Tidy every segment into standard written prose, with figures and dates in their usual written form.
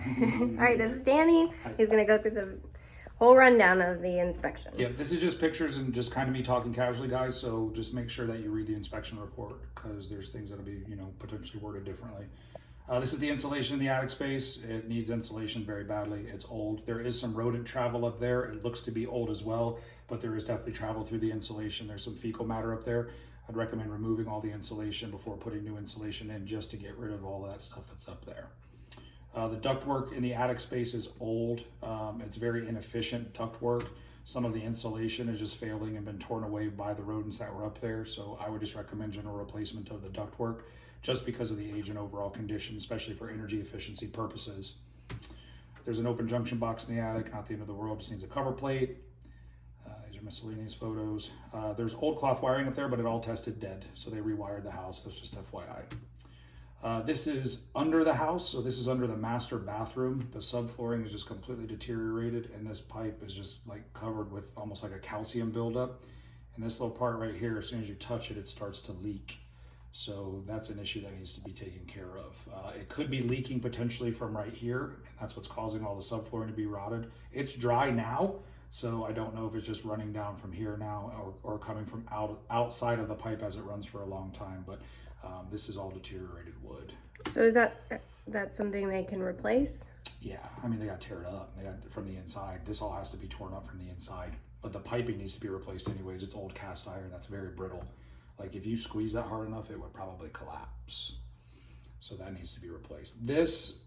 All right, this is Danny. He's gonna go through the whole rundown of the inspection. Yeah, this is just pictures and just kind of me talking casually, guys. So just make sure that you read the inspection report because there's things that'll be, potentially worded differently. This is the insulation in the attic space. It needs insulation very badly. It's old. There is some rodent travel up there. It looks to be old as well, but there is definitely travel through the insulation. There's some fecal matter up there. I'd recommend removing all the insulation before putting new insulation in just to get rid of all that stuff that's up there. The ductwork in the attic space is old. It's very inefficient ductwork. Some of the insulation is just failing and been torn away by the rodents that were up there. So I would just recommend general replacement of the ductwork just because of the age and overall condition, especially for energy efficiency purposes. There's an open junction box in the attic, not the end of the world, just needs a cover plate. These are miscellaneous photos. There's old cloth wiring up there, but it all tested dead. So they rewired the house, that's just FYI. This is under the house, so this is under the master bathroom. The subflooring is just completely deteriorated, and this pipe is just like covered with almost like a calcium buildup. And this little part right here, as soon as you touch it, it starts to leak. So that's an issue that needs to be taken care of. It could be leaking potentially from right here, and that's what's causing all the subflooring to be rotted. It's dry now, so I don't know if it's just running down from here now or coming from outside of the pipe as it runs for a long time, but this is all deteriorated wood. So is that something they can replace? Yeah, I mean, they got to tear it up. They got from the inside. This all has to be torn up from the inside, but the piping needs to be replaced anyways. It's old cast iron that's very brittle. Like if you squeeze that hard enough, it would probably collapse. So that needs to be replaced. This,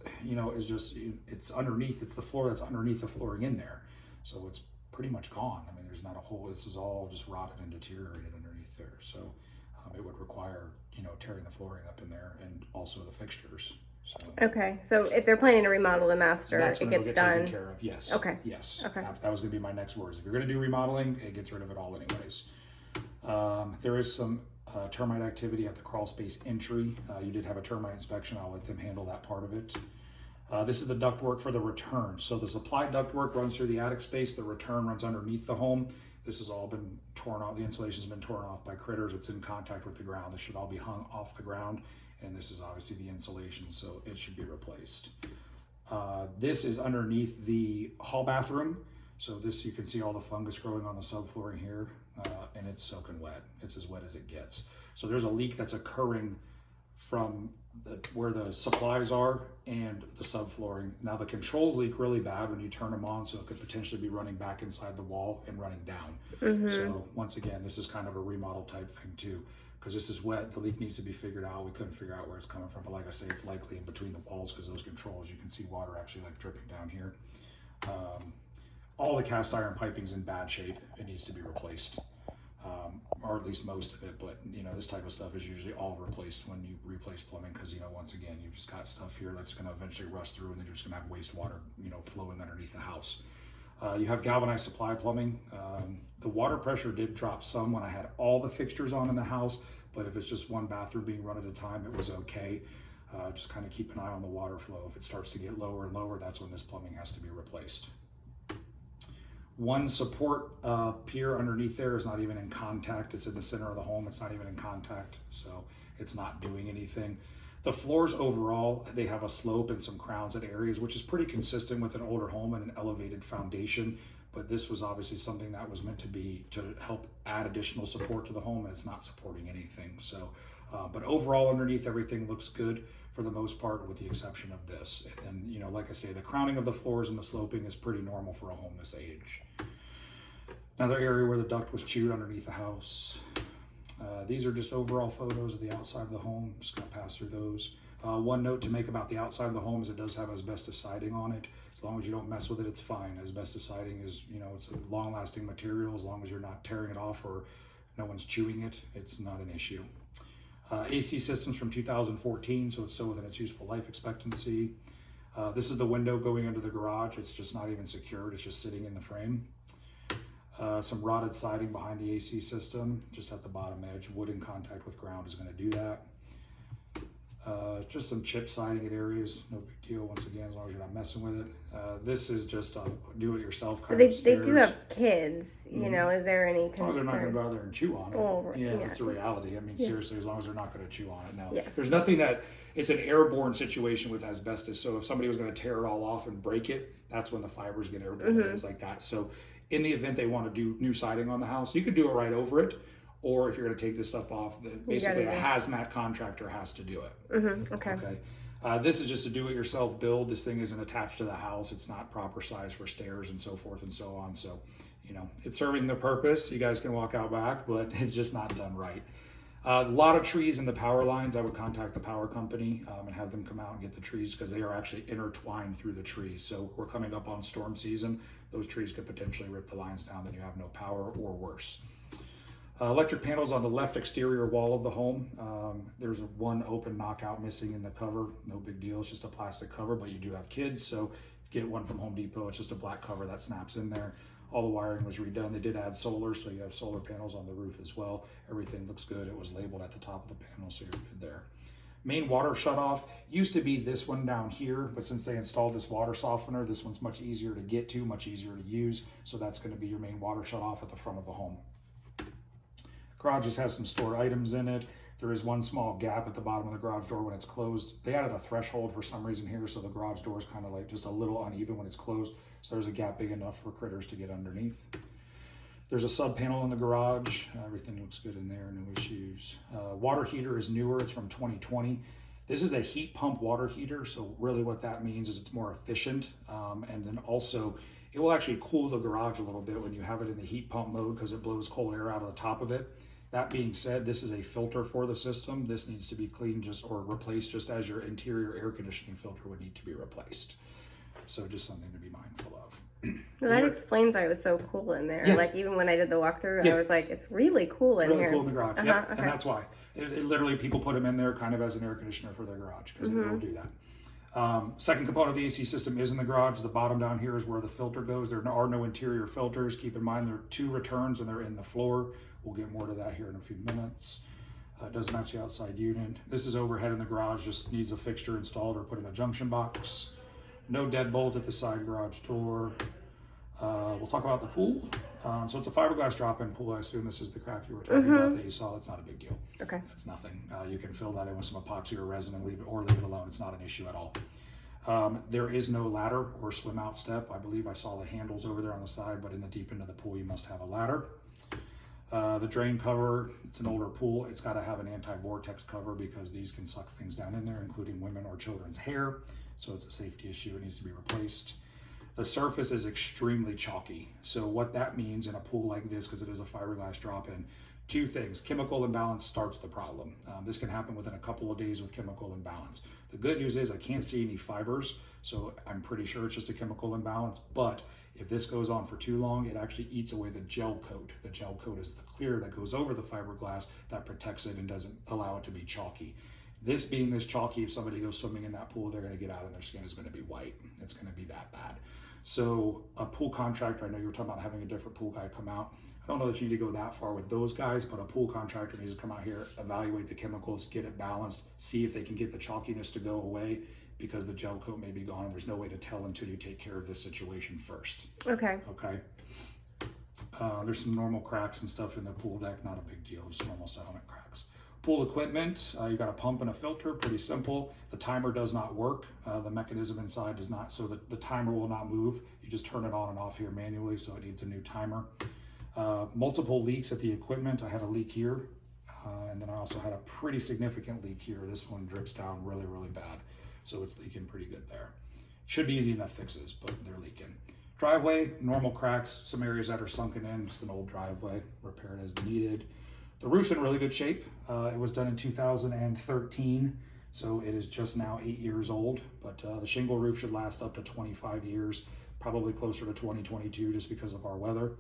is just, it's underneath, it's the floor that's underneath the flooring in there. So it's pretty much gone. I mean, there's not a hole. This is all just rotted and deteriorated underneath there. So it would require, tearing the flooring up in there and also the fixtures. So okay, so if they're planning to remodel the master, it gets done. Taken care of. Yes. Okay. Yes. Okay. That was going to be my next words. If you're going to do remodeling, it gets rid of it all anyways. There is some termite activity at the crawl space entry. You did have a termite inspection. I'll let them handle that part of it. This is the ductwork for the return. So the supply ductwork runs through the attic space. The return runs underneath the home. This has all been torn off. The insulation's been torn off by critters. It's in contact with the ground. This should all be hung off the ground. And this is obviously the insulation, so it should be replaced. This is underneath the hall bathroom. So this, you can see all the fungus growing on the subflooring here, and it's soaking wet. It's as wet as it gets. So there's a leak that's occurring from where the supplies are and the subflooring. Now the controls leak really bad when you turn them on, so it could potentially be running back inside the wall and running down. Mm-hmm. So once again, this is kind of a remodel type thing too, because this is wet. The leak needs to be figured out. We couldn't figure out where it's coming from, but like I say, it's likely in between the walls because those controls, you can see water actually like dripping down here. All the cast iron piping's in bad shape. It needs to be replaced, or at least most of it. But this type of stuff is usually all replaced when you replace plumbing because once again, you've just got stuff here that's going to eventually rust through, and then you're just going to have wastewater flowing underneath the house. You have galvanized supply plumbing. The water pressure did drop some when I had all the fixtures on in the house, but if it's just one bathroom being run at a time, it was okay. Just kind of keep an eye on the water flow. If it starts to get lower and lower, that's when this plumbing has to be replaced. One support pier underneath there is not even in contact. It's in the center of the home. It's not even in contact, so it's not doing anything. The floors overall, they have a slope and some crowns at areas, which is pretty consistent with an older home and an elevated foundation. But this was obviously something that was meant to be to help add additional support to the home, and it's not supporting anything. So, but overall underneath everything looks good for the most part, with the exception of this. And like I say, the crowning of the floors and the sloping is pretty normal for a home this age. Another area where the duct was chewed underneath the house. These are just overall photos of the outside of the home. Just gonna pass through those. One note to make about the outside of the home is it does have asbestos siding on it. As long as you don't mess with it, it's fine. Asbestos siding is, it's a long-lasting material. As long as you're not tearing it off or no one's chewing it, it's not an issue. AC systems from 2014, so it's still within its useful life expectancy. This is the window going into the garage. It's just not even secured. It's just sitting in the frame. Some rotted siding behind the AC system, just at the bottom edge. Wood in contact with ground is going to do that. Just some chip siding at areas, no big deal. Once again, as long as you're not messing with it. This is just a do-it-yourself kind So of they stairs. do have kids, you know, is there any Oh, they're not going to concern? go out there and chew on it. Oh, Yeah, yeah. that's the reality. I mean, seriously, as long as they're not going to chew on it. No, Yeah. there's nothing that it's an airborne situation with asbestos. So if somebody was going to tear it all off and break it, that's when the fibers get airborne and things like that. So in the event they want to do new siding on the house, you could do it right over it. Or if you're going to take this stuff off, basically a hazmat contractor has to do it. Okay. Okay. This is just a do-it-yourself build. This thing isn't attached to the house. It's not proper size for stairs and so forth and so on. So, you know, it's serving the purpose. You guys can walk out back, but it's just not done right. A lot of trees in the power lines. I would contact the power company and have them come out and get the trees because they are actually intertwined through the trees. So we're coming up on storm season. Those trees could potentially rip the lines down. Then you have no power or worse. Electric panels on the left exterior wall of the home. There's one open knockout missing in the cover. No big deal. It's just a plastic cover, but you do have kids, so get one from Home Depot. It's just a black cover that snaps in there. All the wiring was redone. They did add solar, so you have solar panels on the roof as well. Everything looks good. It was labeled at the top of the panel, so you're good there. Main water shutoff used to be this one down here, but since they installed this water softener, this one's much easier to get to, much easier to use. So that's going to be your main water shutoff at the front of the home. Garage just has some stored items in it. There is one small gap at the bottom of the garage door when it's closed. They added a threshold for some reason here, so the garage door is kind of like just a little uneven when it's closed. So there's a gap big enough for critters to get underneath. There's a sub panel in the garage. Everything looks good in there, no issues. Water heater is newer, it's from 2020. This is a heat pump water heater, so really what that means is it's more efficient. And then also, it will actually cool the garage a little bit when you have it in the heat pump mode because it blows cold air out of the top of it. That being said, this is a filter for the system. This needs to be cleaned or replaced just as your interior air conditioning filter would need to be replaced. So just something to be mindful of. Well, that explains why it was so cool in there. Yeah. Like even when I did the walkthrough, Yeah. I was like, it's really cool in Really here. cool in the garage. Yep. Okay. And that's why. It literally, people put them in there kind of as an air conditioner for their garage because it will do that. Second component of the AC system is in the garage. The bottom down here is where the filter goes. There are no interior filters. Keep in mind there are 2 returns and they're in the floor. We'll get more to that here in a few minutes. It does match the outside unit. This is overhead in the garage, just needs a fixture installed or put in a junction box. No deadbolt at the side garage door. We'll talk about the pool. So it's a fiberglass drop-in pool. I assume this is the crack you were talking about that you saw. It's not a big deal. Okay. It's nothing. You can fill that in with some epoxy or resin and leave it alone. It's not an issue at all. There is no ladder or swim out step. I believe I saw the handles over there on the side, but in the deep end of the pool, you must have a ladder. The drain cover, it's an older pool. It's got to have an anti-vortex cover because these can suck things down in there, including women or children's hair. So it's a safety issue. It needs to be replaced. The surface is extremely chalky. So what that means in a pool like this, because it is a fiberglass drop-in, 2 things. Chemical imbalance starts the problem. This can happen within a couple of days with chemical imbalance. The good news is I can't see any fibers, so I'm pretty sure it's just a chemical imbalance. But if this goes on for too long, it actually eats away the gel coat. The gel coat is the clear that goes over the fiberglass that protects it and doesn't allow it to be chalky. This being this chalky, if somebody goes swimming in that pool, they're going to get out and their skin is going to be white. It's going to be that bad. So a pool contractor, I know you were talking about having a different pool guy come out. I don't know that you need to go that far with those guys, but a pool contractor needs to come out here, evaluate the chemicals, get it balanced, see if they can get the chalkiness to go away because the gel coat may be gone and there's no way to tell until you take care of this situation first. Okay. Okay. There's some normal cracks and stuff in the pool deck, not a big deal, just normal settlement cracks. Pool equipment, you got a pump and a filter, pretty simple. The timer does not work. The mechanism inside does not, so the timer will not move. You just turn it on and off here manually, so it needs a new timer. Multiple leaks at the equipment. I had a leak here, and then I also had a pretty significant leak here. This one drips down really, really bad, so it's leaking pretty good there. Should be easy enough fixes, but they're leaking. Driveway, normal cracks, some areas that are sunken in, just an old driveway, repaired as needed. The roof's in really good shape. It was done in 2013, so it is just now 8 years old, but the shingle roof should last up to 25 years, probably closer to 2022 just because of our weather.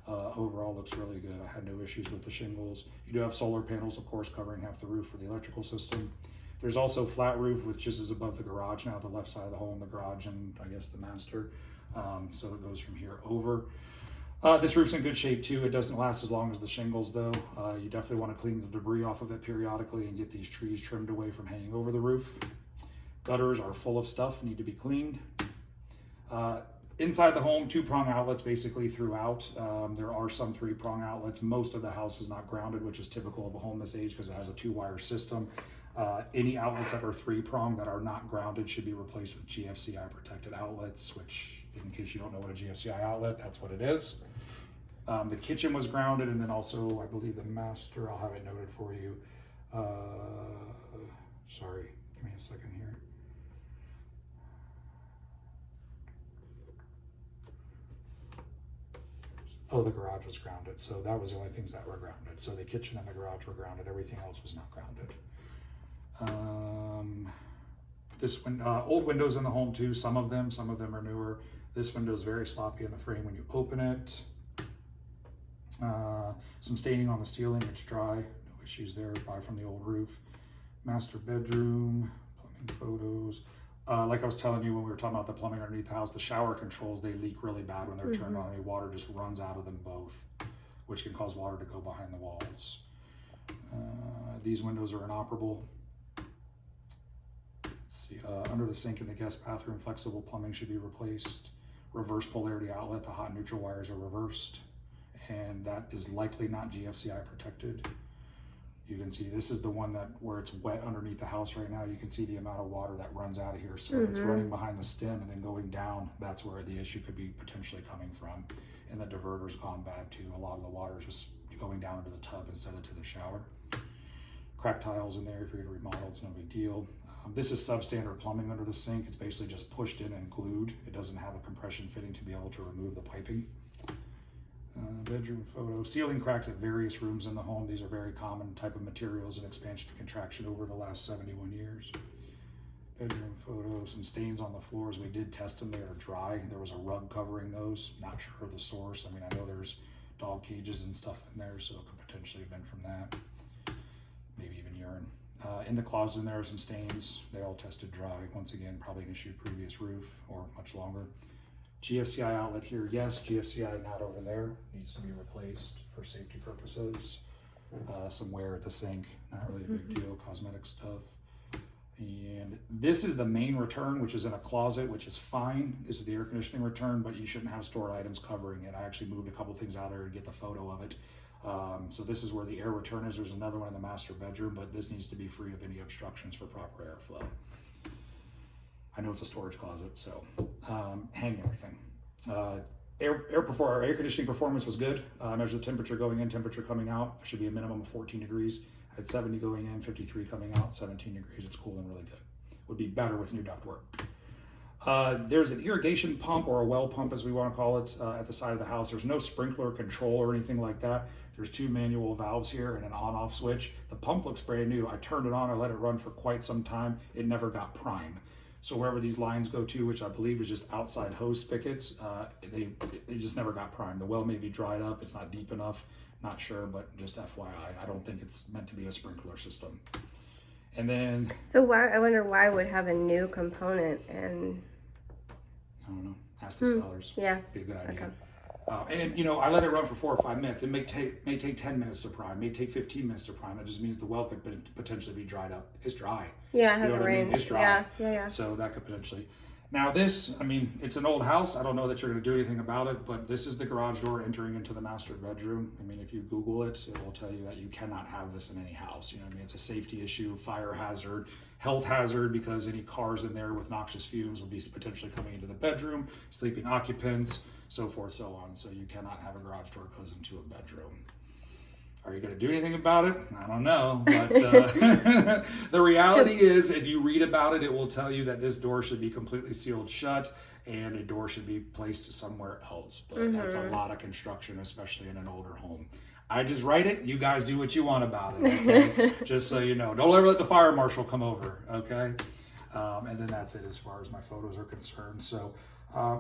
Overall looks really good. I had no issues with the shingles. You do have solar panels, of course, covering half the roof for the electrical system. There's also flat roof, which just is above the garage now, the left side of the hole in the garage and I guess the master. So it goes from here over. This roof's in good shape too. It doesn't last as long as the shingles though. You definitely want to clean the debris off of it periodically and get these trees trimmed away from hanging over the roof. Gutters are full of stuff, need to be cleaned. Inside the home, 2-prong outlets basically throughout. There are some 3-prong outlets. Most of the house is not grounded, which is typical of a home this age because it has a 2-wire system. Any outlets that are 3-prong that are not grounded should be replaced with GFCI protected outlets, which, in case you don't know what a GFCI outlet, that's what it is. The kitchen was grounded, and then also, I believe the master, I'll have it noted for you. Sorry, give me a second here. Oh, the garage was grounded, so that was the only things that were grounded. So the kitchen and the garage were grounded, everything else was not grounded. This one, old windows in the home too, some of them are newer. This window is very sloppy in the frame when you open it. Some staining on the ceiling, it's dry, no issues there, probably from the old roof. Master bedroom, plumbing photos. Like I was telling you when we were talking about the plumbing underneath the house, the shower controls, they leak really bad when they're turned on. Any water just runs out of them both, which can cause water to go behind the walls. These windows are inoperable. Let's see, under the sink in the guest bathroom, flexible plumbing should be replaced. Reverse polarity outlet, the hot neutral wires are reversed, and that is likely not GFCI protected. You can see this is the one that where it's wet underneath the house right now. You can see the amount of water that runs out of here. So it's running behind the stem and then going down. That's where the issue could be potentially coming from. And the diverter's gone bad too. A lot of the water is just going down into the tub instead of to the shower. Cracked tiles in there. If you're gonna remodel, it's no big deal. This is substandard plumbing under the sink. It's basically just pushed in and glued. It doesn't have a compression fitting to be able to remove the piping. Bedroom photo, ceiling cracks at various rooms in the home. These are very common type of materials and expansion and contraction over the last 71 years. Bedroom photo, some stains on the floors. We did test them, they are dry. There was a rug covering those, not sure of the source. I mean, I know there's dog cages and stuff in there, so it could potentially have been from that. Maybe even urine. In the closet, there are some stains. They all tested dry. Once again, probably an issue previous roof or much longer. GFCI outlet here, yes. GFCI not over there. Needs to be replaced for safety purposes. Some wear at the sink, not really a big deal. Cosmetic stuff. And this is the main return, which is in a closet, which is fine. This is the air conditioning return, but you shouldn't have stored items covering it. I actually moved a couple things out there to get the photo of it. So this is where the air return is. There's another one in the master bedroom, but this needs to be free of any obstructions for proper airflow. I know it's a storage closet, so hang everything. Air conditioning performance was good. Measured the temperature going in, temperature coming out. Should be a minimum of 14 degrees. I had 70 going in, 53 coming out, 17 degrees. It's cooling really good. Would be better with new ductwork. There's an irrigation pump or a well pump, as we want to call it, at the side of the house. There's no sprinkler control or anything like that. There's 2 manual valves here and an on-off switch. The pump looks brand new. I turned it on, I let it run for quite some time. It never got prime. So wherever these lines go to, which I believe is just outside hose spigots, they just never got primed. The well may be dried up, it's not deep enough, not sure, but just FYI, I don't think it's meant to be a sprinkler system. And then... So why, I wonder why would have a new component and... I don't know, ask the sellers. Yeah. Be a good idea. Okay. And then, you know, I let it run for 4 or 5 minutes. It may take 10 minutes to prime, may take 15 minutes to prime. That just means the well could potentially be dried up. It's dry. Yeah, it You know hasn't what I mean? rained. It's dry. Yeah. So that could potentially. Now this, I mean, it's an old house. I don't know that you're going to do anything about it, but this is the garage door entering into the master bedroom. I mean, if you Google it, it will tell you that you cannot have this in any house. You know what I mean? It's a safety issue, fire hazard, health hazard, because any cars in there with noxious fumes will be potentially coming into the bedroom, sleeping occupants, so forth, so on. So you cannot have a garage door goes into a bedroom. Are you going to do anything about it? I don't know, but the reality is, if you read about it, it will tell you that this door should be completely sealed shut and a door should be placed somewhere else. But that's a lot of construction, especially in an older home. I just write it. You guys do what you want about it, okay? Just so you know. Don't ever let the fire marshal come over, okay? And then that's it as far as my photos are concerned. So,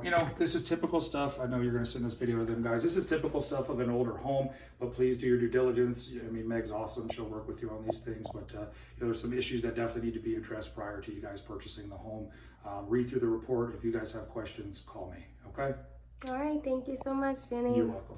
you know, this is typical stuff. I know you're going to send this video to them, guys. This is typical stuff of an older home, but please do your due diligence. I mean, Meg's awesome. She'll work with you on these things, but you know, there's some issues that definitely need to be addressed prior to you guys purchasing the home. Read through the report. If you guys have questions, call me, okay? All right, thank you so much, Danny. You're welcome.